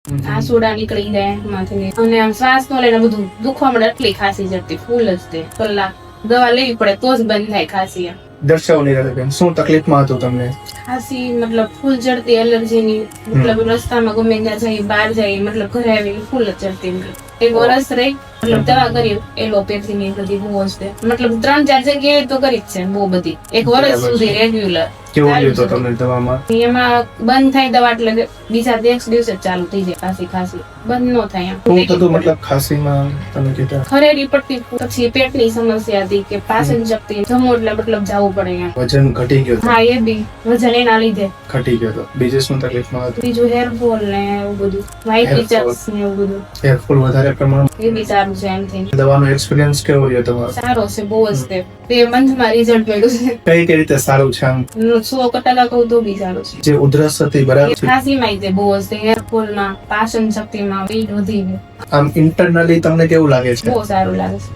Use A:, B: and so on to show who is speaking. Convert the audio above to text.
A: આ સોડા નીકળી જાય આંખમાંથી અને આમ શ્વાસ નો લઈને બધું દુખવા મળે, એટલી ખાંસી જતી ફૂલ જ તે કલાક દવા લેવી પડે તો જ બંધ થાય ખાંસી.
B: દર્શાવો નિરાલીબેન, શું તકલીફમાં હતું તમને?
A: ખાંસી મતલબ ફૂલ ચડતી એલર્જી ની, મતલબ રસ્તામાં ગમે ત્યાં જઈ બહાર જાય મતલબ ઘરે આવી ફૂલ જ ચડતી. એક વર્ષ રહી મતલબ દવા કરી એલોપેથી ની બધી બહુ જ મતલબ 3-4 જગ્યાએ તો કરી જ છે બહુ બધી, એક વર્ષ સુધી રેગ્યુલર.
B: કેવું રહ્યું તો તમને દવામાં?
A: એમાં બંધ થાય દવા એટલે બીજા નેક્સ્ટ દિવસે જ ચાલુ થઈ જાય ખાંસી બંધ ન થાય.
B: શું થતું મતલબ ખાંસીમાં તમે કીધા?
A: ખરેડી પડતી, પછી પેટની સમસ્યા હતી કે પાચન શક્તિ જમો એટલે મતલબ જવું પડે.
B: વજન ઘટી ગયો?
A: હા એ બી વજન એના લીધે
B: ઘટી ગયો. તો બીજું શું તકલીફમાં હતું?
A: બીજું હેરફોલ ને એવું બધું, વ્હાઇટ પિચર્સ ને એવું બધું.
B: હેરફોલ વધારે પ્રમાણમાં?
A: એ બી સારું છે એમ થઈ.
B: દવાનો એક્સપિરિયન્સ કેવો રહ્યો તમારો?
A: સારો છે બહુ જ તે 2 મંથમાં રિઝલ્ટ મળ્યું છે.
B: કઈ રીતે સારું છે? આમ
A: 100% કહું તો બી સારું છે.
B: જે ઉધરસ હતી બરાબર છે,
A: ખાંસીમાં તે બહુ જ તે હેરફોલ માં, પાચન શક્તિમાં વેઇટ વધી ગયું.
B: આમ ઇન્ટરનલી તમને કેવું લાગે છે?
A: બહુ સારું લાગે છે.